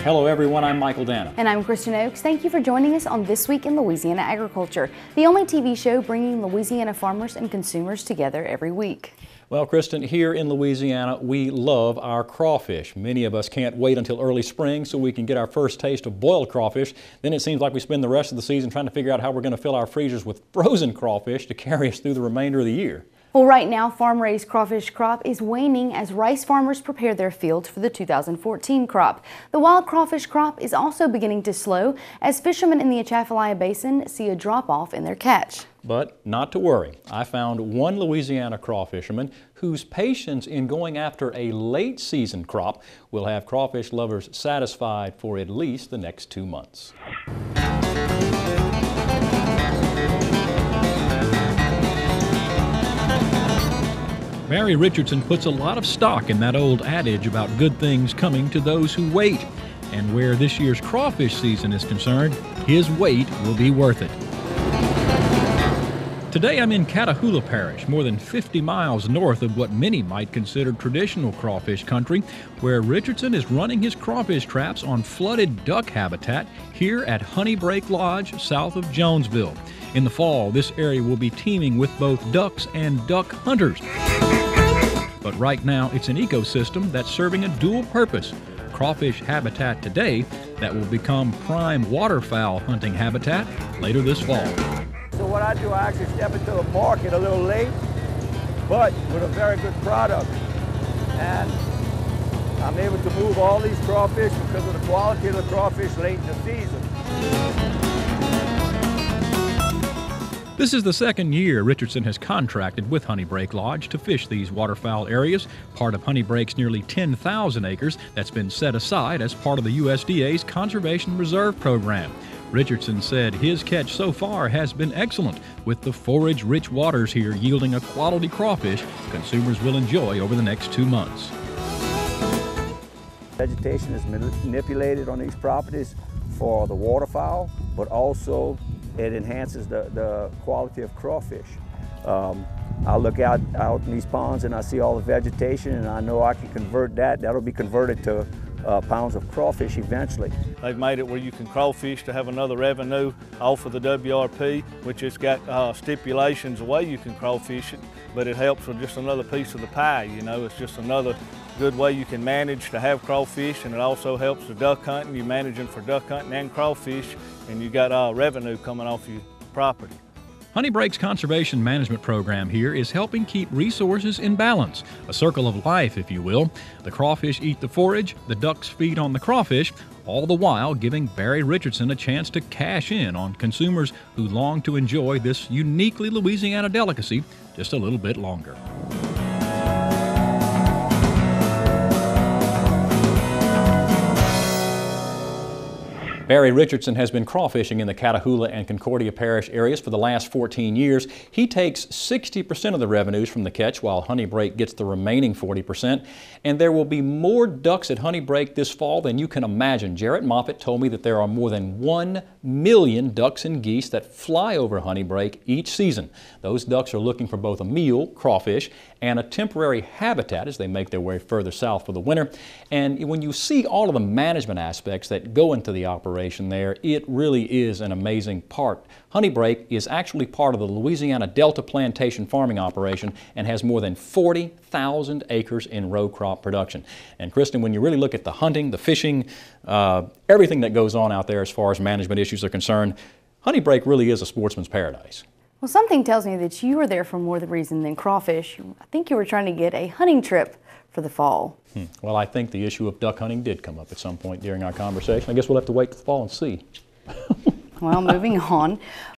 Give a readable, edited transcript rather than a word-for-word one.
Hello everyone, I'm Michael Danna. And I'm Kristen Oakes. Thank you for joining us on This Week in Louisiana Agriculture, the only TV show bringing Louisiana farmers and consumers together every week. Well, Kristen, here in Louisiana, we love our crawfish. Many of us can't wait until early spring so we can get our first taste of boiled crawfish. Then it seems like we spend the rest of the season trying to figure out how we're going to fill our freezers with frozen crawfish to carry us through the remainder of the year. Well, right now, farm-raised crawfish crop is waning as rice farmers prepare their fields for the 2014 crop. The wild crawfish crop is also beginning to slow as fishermen in the Atchafalaya Basin see a drop-off in their catch. But not to worry. I found one Louisiana crawfisherman whose patience in going after a late season crop will have crawfish lovers satisfied for at least the next 2 months. Barry Richardson puts a lot of stock in that old adage about good things coming to those who wait. And where this year's crawfish season is concerned, his wait will be worth it. Today I'm in Catahoula Parish, more than 50 miles north of what many might consider traditional crawfish country, where Richardson is running his crawfish traps on flooded duck habitat here at Honey Break Lodge south of Jonesville. In the fall, this area will be teeming with both ducks and duck hunters. But right now, it's an ecosystem that's serving a dual purpose. Crawfish habitat today that will become prime waterfowl hunting habitat later this fall. So what I do, I actually step into the market a little late, but with a very good product. And I'm able to move all these crawfish because of the quality of the crawfish late in the season. This is the second year Richardson has contracted with Honey Break Lodge to fish these waterfowl areas, part of Honey Break's nearly 10,000 acres that's been set aside as part of the USDA's Conservation Reserve Program. Richardson said his catch so far has been excellent, with the forage-rich waters here yielding a quality crawfish consumers will enjoy over the next 2 months. Vegetation is manipulated on these properties for the waterfowl, but also it enhances the quality of crawfish. I look out in these ponds and I see all the vegetation, and I know I can convert that. That'll be converted to pounds of crawfish eventually. They've made it where you can crawfish to have another revenue off of the WRP, which has got stipulations the way you can crawfish it, but it helps with just another piece of the pie, you know. It's just another good way you can manage to have crawfish, and it also helps with duck hunting. You manage them for duck hunting and crawfish, and you got revenue coming off your property. Honey Break's conservation management program here is helping keep resources in balance, a circle of life, if you will. The crawfish eat the forage, the ducks feed on the crawfish, all the while giving Barry Richardson a chance to cash in on consumers who long to enjoy this uniquely Louisiana delicacy just a little bit longer. Barry Richardson has been crawfishing in the Catahoula and Concordia Parish areas for the last 14 years. He takes 60% of the revenues from the catch, while Honey Break gets the remaining 40%. And there will be more ducks at Honey Break this fall than you can imagine. Jarrett Moffitt told me that there are more than 1 million ducks and geese that fly over Honey Break each season. Those ducks are looking for both a meal, crawfish, and a temporary habitat as they make their way further south for the winter. And when you see all of the management aspects that go into the operation there, it really is an amazing part. Honey Break is actually part of the Louisiana Delta plantation farming operation and has more than 40,000 acres in row crop production. And Kristen, when you really look at the hunting, the fishing, everything that goes on out there as far as management issues are concerned, Honey Break really is a sportsman's paradise. Well, something tells me that you were there for more reason than crawfish. I think you were trying to get a hunting trip for the fall. Well, I think the issue of duck hunting did come up at some point during our conversation. I guess we'll have to wait till the fall and see. Well, moving on.